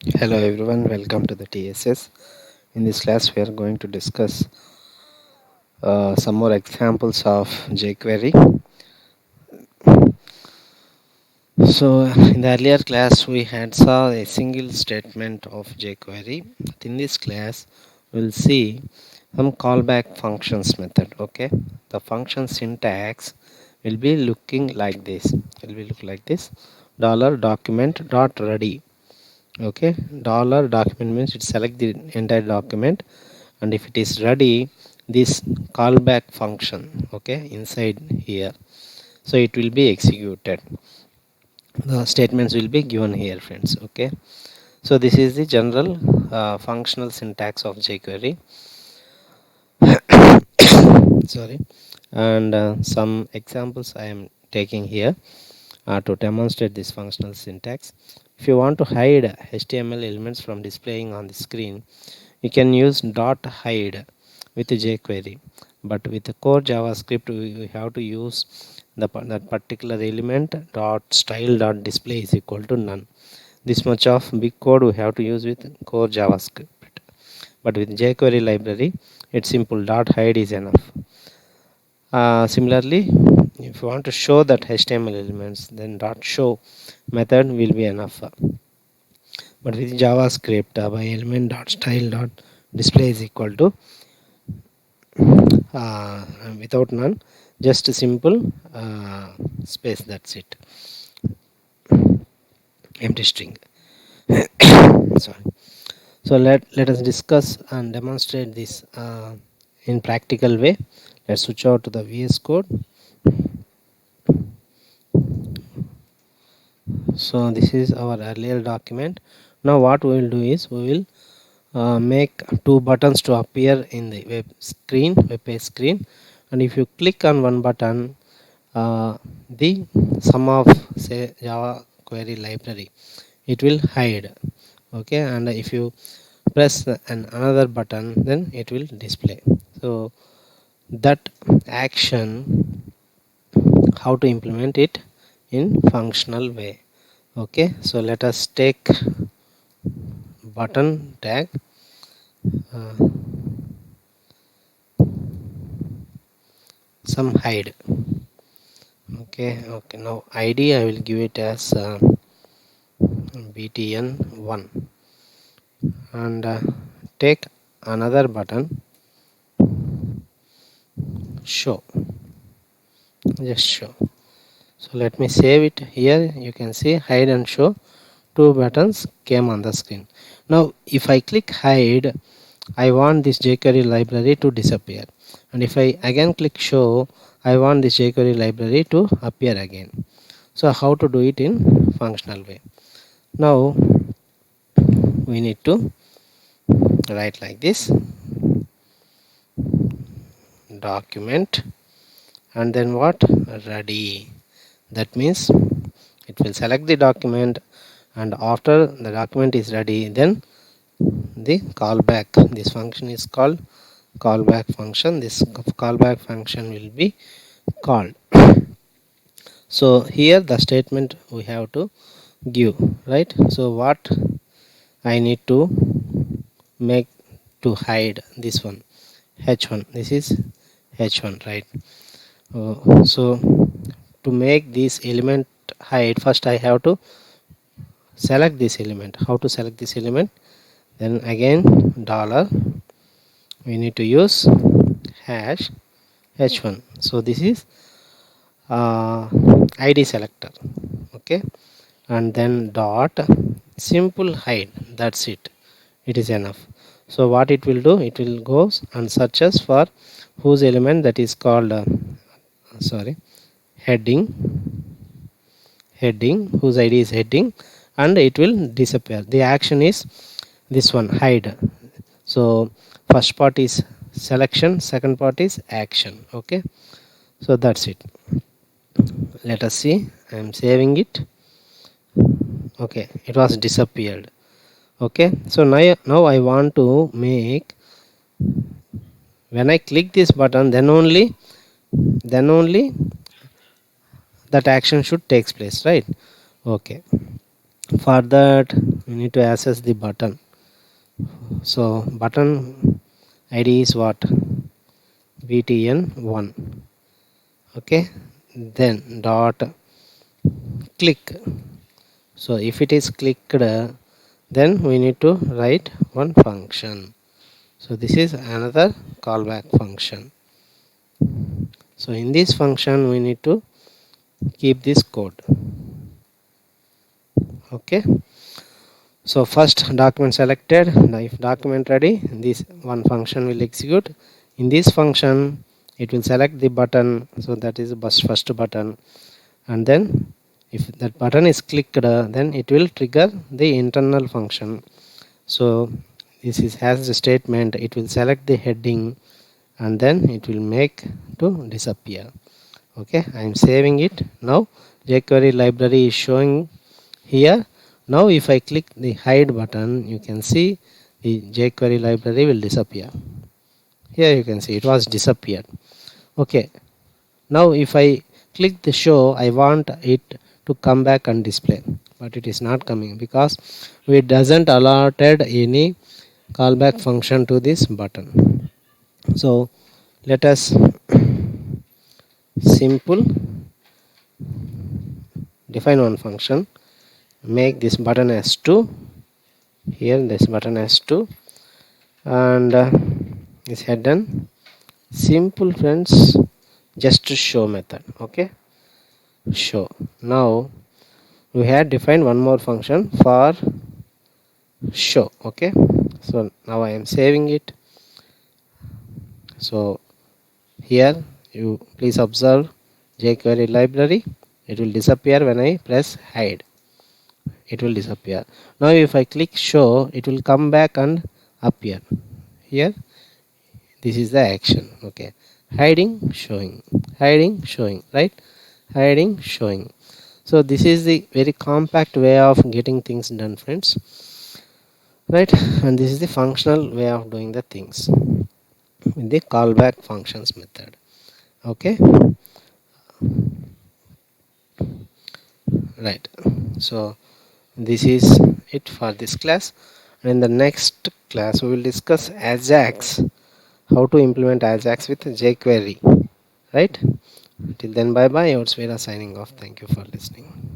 Hello everyone, welcome to the TSS. In this class we are going to discuss some more examples of jQuery. So in the earlier class we had saw a single statement of jQuery. In this class we'll see some callback functions method. Okay, the function syntax will be looking like this. It will be look like this: $document dot ready. Okay, $document means it select the entire document, and if it is ready, this callback function, okay, inside here, so it will be executed. The statements will be given here, friends. Okay, so this is the general functional syntax of jQuery. Sorry, and some examples I am taking here to demonstrate this functional syntax. If you want to hide HTML elements from displaying on the screen, you can use dot hide with jQuery, but with the core JavaScript we have to use that particular element dot style dot display is equal to none. This much of big code we have to use with core JavaScript, but with jQuery library it's simple, dot hide is enough. Similarly, if you want to show that HTML elements, then dot show method will be enough. But with JavaScript, by element dot style dot display is equal to without none, just a simple space, that's it, empty string. Sorry. So let us discuss and demonstrate this in practical way. Let's switch out to the VS Code. So this is our earlier document. Now what we will do is we will make two buttons to appear in the web page screen, and if you click on one button, the sum of say Java query library, it will hide. Okay, and if you press another button, then it will display. So that action, how to implement it in functional way. Okay, so let us take button tag, uh, some hide. Okay, now ID I will give it as btn1, and take another button, show, just show. So let me save it here. You can see hide and show, two buttons came on the screen. Now if I click hide, I want this jQuery library to disappear, and if I again click show, I want this jQuery library to appear again. So how to do it in functional way? Now we need to write like this: document, and then what, ready. That means it will select the document, and after the document is ready, then the callback, this function is called callback function. This callback function will be called. So here the statement we have to give, right? So what I need to make to hide this one, h1, this is h1, right? So to make this element hide, first I have to select this element. How to select this element? Then again dollar, we need to use hash h1. So this is id selector. Okay, and then dot simple hide, that's it, it is enough. So what it will do, it will goes and searches for whose element, that is called sorry, heading, whose id is heading, and it will disappear. The action is this one, hide. So first part is selection, second part is action. Okay, so that's it. Let us see, I am saving it. Okay, it was disappeared. Okay, so now I want to make, when I click this button, then only that action should takes place, right? Okay, For that we need to access the button. So button ID is what? btn1. Okay, then dot click. So if it is clicked, then we need to write one function. So this is another callback function. So in this function we need to keep this code. Okay, so first document selected, if document ready, this one function will execute. In this function it will select the button, so that is the first button, and then if that button is clicked, then it will trigger the internal function. So this is has the statement, it will select the heading and then it will make to disappear. Okay, I am saving it. Now jQuery library is showing here. Now if I click the hide button, you can see the jQuery library will disappear. Here you can see it was disappeared. Okay, now if I click the show, I want it to come back and display, but it is not coming because we doesn't allotted any callback function to this button. So let us simple define one function, make this button as 2, here this button as 2, and is hidden. Simple friends, just to show method. Okay, show. Now we had defined one more function for show. Okay, so now I am saving it. So here you please observe jQuery library, it will disappear when I press hide, it will disappear. Now if I click show, it will come back and appear here. This is the action. Okay, hiding, showing, hiding, showing, right? Hiding, showing. So this is the very compact way of getting things done, friends, right? And this is the functional way of doing the things in the callback functions method. Okay, right. So this is it for this class, and in the next class we will discuss Ajax, how to implement Ajax with jQuery, right? Till then, bye bye. Yours Vera signing off. Thank you for listening.